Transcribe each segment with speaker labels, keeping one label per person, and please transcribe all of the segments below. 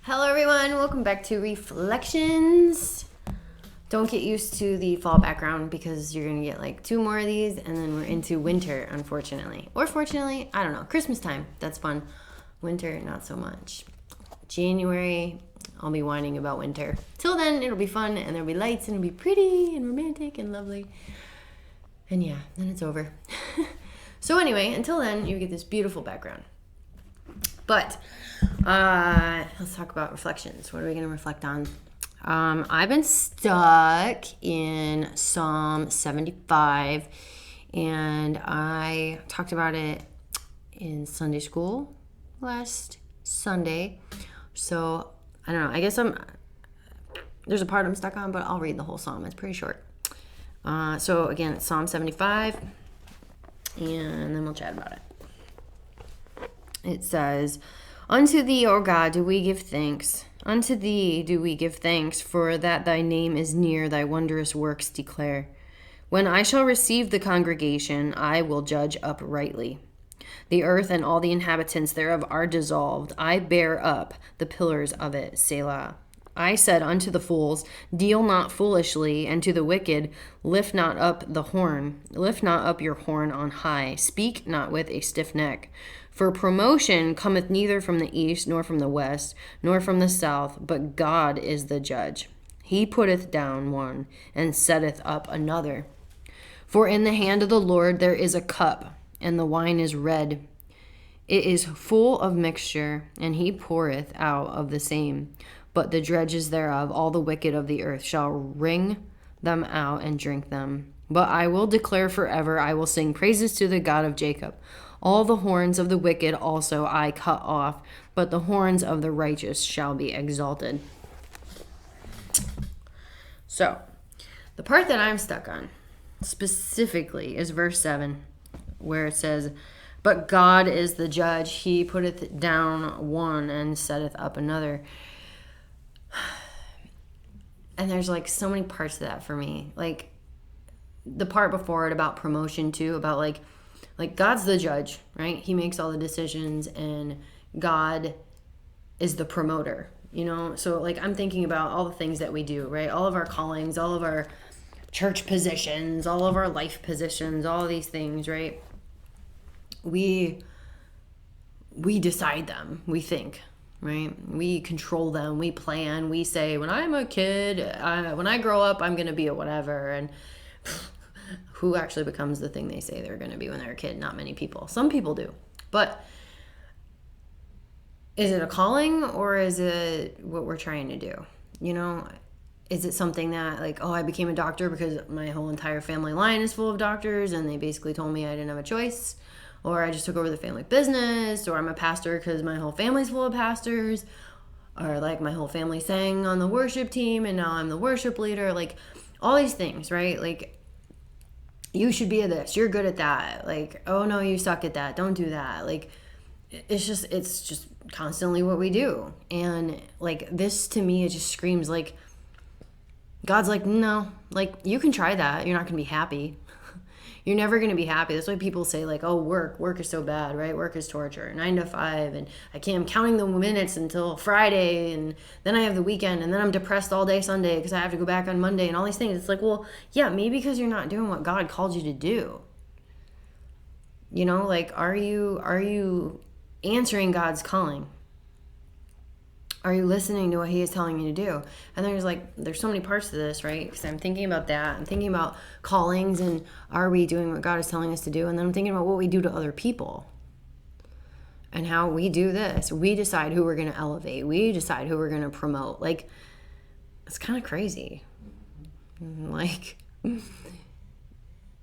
Speaker 1: Hello everyone, welcome back to Reflections. Don't get used to the fall background because you're gonna get like two more of these and then we're into winter, unfortunately. Or fortunately, I don't know. Christmas time, that's fun. Winter, not so much. January, I'll be whining about winter. Till then, it'll be fun and there'll be lights and it'll be pretty and romantic and lovely. And yeah, then it's over. So anyway, until then, you get this beautiful background. But let's talk about reflections. What are we going to reflect on? I've been stuck in Psalm 75, and I talked about it in Sunday school last Sunday. So I don't know. I guess there's a part I'm stuck on, but I'll read the whole psalm. It's pretty short. So again, it's Psalm 75, and then we'll chat about it. It says, "Unto thee, O God, do we give thanks. Unto thee do we give thanks, for that thy name is near, thy wondrous works declare. When I shall receive the congregation, I will judge uprightly. The earth and all the inhabitants thereof are dissolved. I bear up the pillars of it, Selah. I said unto the fools, deal not foolishly, and to the wicked, lift not up the horn. Lift not up your horn on high. Speak not with a stiff neck. For promotion cometh neither from the east, nor from the west, nor from the south, but God is the judge. He putteth down one, and setteth up another. For in the hand of the Lord there is a cup, and the wine is red. It is full of mixture, and he poureth out of the same. But the dredges thereof, all the wicked of the earth, shall wring them out and drink them. But I will declare forever, I will sing praises to the God of Jacob. All the horns of the wicked also I cut off, but the horns of the righteous shall be exalted." So, the part that I'm stuck on specifically is verse 7, where it says, "But God is the judge, he putteth down one and setteth up another." And there's like so many parts to that for me. Like the part before it about promotion too, about like God's the judge, right? He makes all the decisions and God is the promoter, you know? So like I'm thinking about all the things that we do, right? All of our callings, all of our church positions, all of our life positions, all of these things, right? We decide them, we think, right? We control them, we plan, we say, when I'm a kid, when I grow up, I'm going to be a whatever. And who actually becomes the thing they say they're going to be when they're a kid? Not many people. Some people do. But is it a calling or is it what we're trying to do? You know, is it something that like, oh, I became a doctor because my whole entire family line is full of doctors and they basically told me I didn't have a choice? Or I just took over the family business, or I'm a pastor because my whole family's full of pastors, or like my whole family sang on the worship team and now I'm the worship leader. Like all these things, right? Like you should be at this, you're good at that. Like, oh no, you suck at that, don't do that. Like it's just constantly what we do. And like this to me, it just screams like God's like, no, like you can try that, you're not gonna be happy. You're never going to be happy. That's why people say like, oh, work is so bad, right? Work is torture, 9 to 5. And I'm counting the minutes until Friday. And then I have the weekend. And then I'm depressed all day Sunday because I have to go back on Monday and all these things. It's like, well, yeah, maybe because you're not doing what God called you to do. You know, like, are you answering God's calling? Are you listening to what he is telling you to do? And there's so many parts to this, right? Because I'm thinking about that. I'm thinking about callings and are we doing what God is telling us to do? And then I'm thinking about what we do to other people and how we do this. We decide who we're going to elevate. We decide who we're going to promote. Like, it's kind of crazy. Like,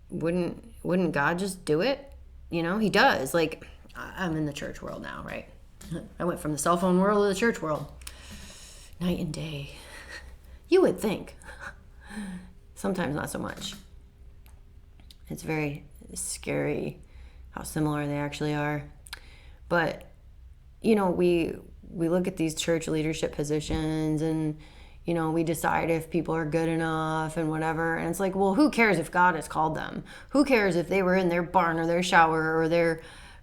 Speaker 1: wouldn't God just do it? You know, he does. Like, I'm in the church world now, right? I went from the cell phone world to the church world. Night and day. You would think. Sometimes not so much. It's very scary how similar they actually are. But, you know, we look at these church leadership positions and, you know, we decide if people are good enough and whatever. And it's like, well, who cares if God has called them? Who cares if they were in their barn or their shower or their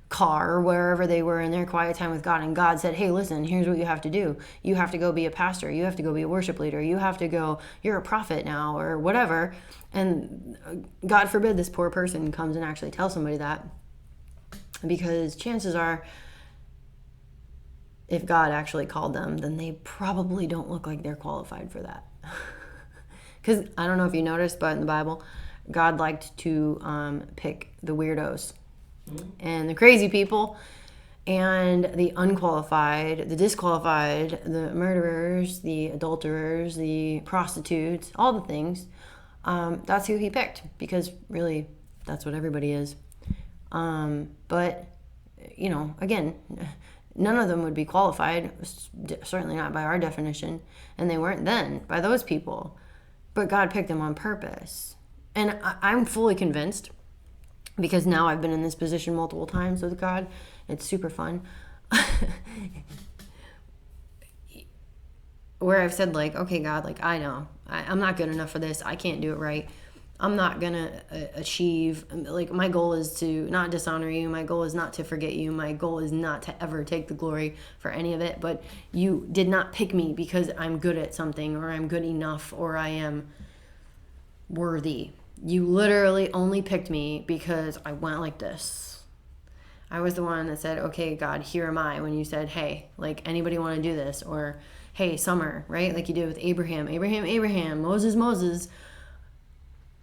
Speaker 1: car or wherever they were in their quiet time with God, and God said, hey, listen, here's what you have to do. You have to go be a pastor. You have to go be a worship leader. You have to go, you're a prophet now, or whatever. And God forbid this poor person comes and actually tells somebody that, because chances are, if God actually called them, then they probably don't look like they're qualified for that. Because I don't know if you noticed, but in the Bible, God liked to pick the weirdos and the crazy people and the unqualified, the disqualified, the murderers, the adulterers, the prostitutes, all the things. That's who he picked, because really that's what everybody is. But, you know, again, none of them would be qualified, certainly not by our definition, and they weren't then by those people. But God picked them on purpose. And I'm fully convinced, because now I've been in this position multiple times with God. It's super fun. Where I've said, like, okay, God, like, I know. I'm not good enough for this. I can't do it right. I'm not going to achieve. Like, my goal is to not dishonor you. My goal is not to forget you. My goal is not to ever take the glory for any of it. But you did not pick me because I'm good at something, or I'm good enough, or I am worthy. You literally only picked me because I went like this. I was the one that said, okay, God, here am I. When you said, hey, like, anybody want to do this? Or, hey, Summer, right? Like you did with Abraham, Moses,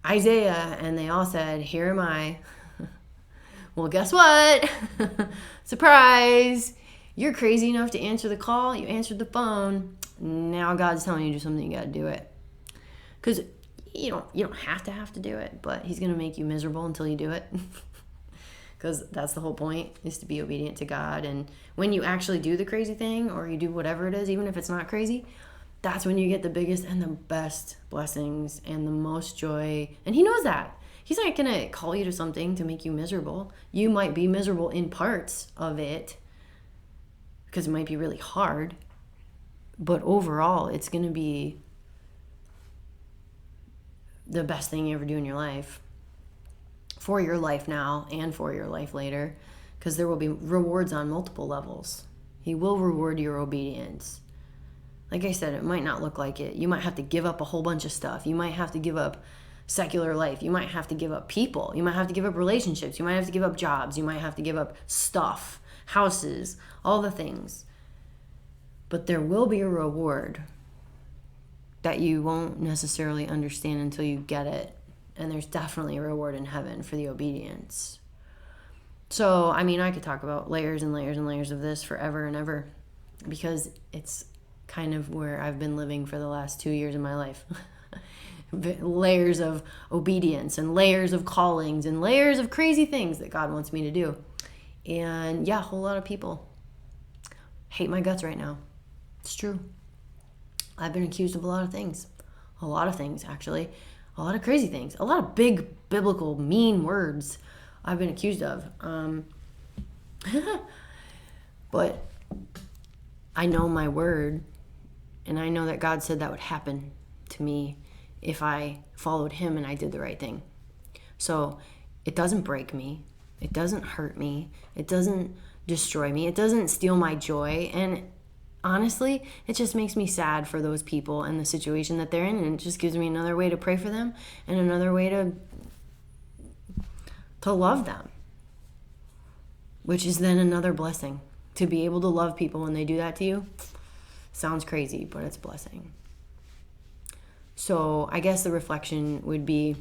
Speaker 1: Isaiah, and they all said, here am I. Well, guess what? Surprise! You're crazy enough to answer the call. You answered the phone. Now God's telling you to do something. You got to do it. Because you don't have to do it, but he's going to make you miserable until you do it. Because that's the whole point, is to be obedient to God. And when you actually do the crazy thing, or you do whatever it is, even if it's not crazy, that's when you get the biggest and the best blessings and the most joy. And he knows that. He's not going to call you to something to make you miserable. You might be miserable in parts of it, because it might be really hard. But overall, it's going to be the best thing you ever do in your life. For your life now and for your life later. Because there will be rewards on multiple levels. He will reward your obedience. Like I said, it might not look like it. You might have to give up a whole bunch of stuff. You might have to give up secular life. You might have to give up people. You might have to give up relationships. You might have to give up jobs. You might have to give up stuff, houses, all the things. But there will be a reward that you won't necessarily understand until you get it. And there's definitely a reward in heaven for the obedience. So, I mean, I could talk about layers and layers and layers of this forever and ever, because it's kind of where I've been living for the last 2 years of my life. Layers of obedience and layers of callings and layers of crazy things that God wants me to do. And yeah, a whole lot of people hate my guts right now. It's true. I've been accused of a lot of things. A lot of things, actually. A lot of crazy things. A lot of big, biblical, mean words I've been accused of. But I know my word, and I know that God said that would happen to me if I followed him and I did the right thing. So it doesn't break me. It doesn't hurt me. It doesn't destroy me. It doesn't steal my joy. And honestly, it just makes me sad for those people and the situation that they're in, and it just gives me another way to pray for them and another way to love them, which is then another blessing. To be able to love people when they do that to you sounds crazy, but it's a blessing. So I guess the reflection would be,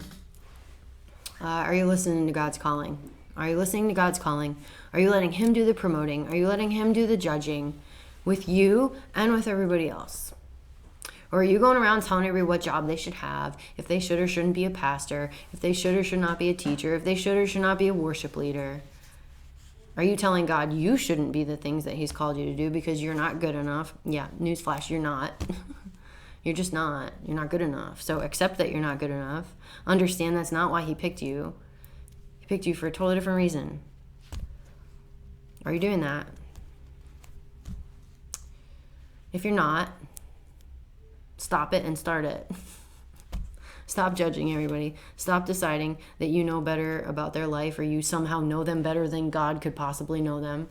Speaker 1: are you listening to God's calling? Are you listening to God's calling? Are you letting him do the promoting? Are you letting him do the judging with you and with everybody else? Or are you going around telling everybody what job they should have, if they should or shouldn't be a pastor, if they should or should not be a teacher, if they should or should not be a worship leader? Are you telling God you shouldn't be the things that he's called you to do because you're not good enough? Yeah, newsflash, you're not. You're just not. You're not good enough. So accept that you're not good enough. Understand that's not why he picked you. He picked you for a totally different reason. Are you doing that? If you're not, stop it and start it. Stop judging everybody. Stop deciding that you know better about their life or you somehow know them better than God could possibly know them.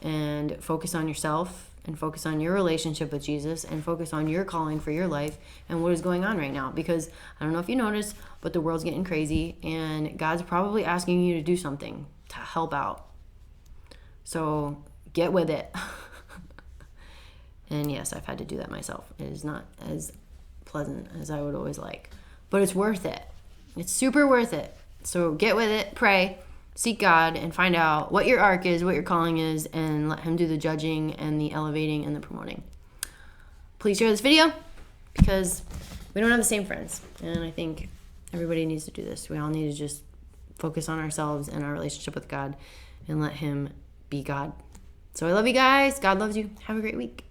Speaker 1: And focus on yourself and focus on your relationship with Jesus and focus on your calling for your life and what is going on right now. Because I don't know if you noticed, but the world's getting crazy and God's probably asking you to do something to help out. So get with it. And yes, I've had to do that myself. It is not as pleasant as I would always like, but it's worth it. It's super worth it. So get with it, pray, seek God, and find out what your arc is, what your calling is, and let him do the judging and the elevating and the promoting. Please share this video because we don't have the same friends. And I think everybody needs to do this. We all need to just focus on ourselves and our relationship with God and let him be God. So I love you guys. God loves you. Have a great week.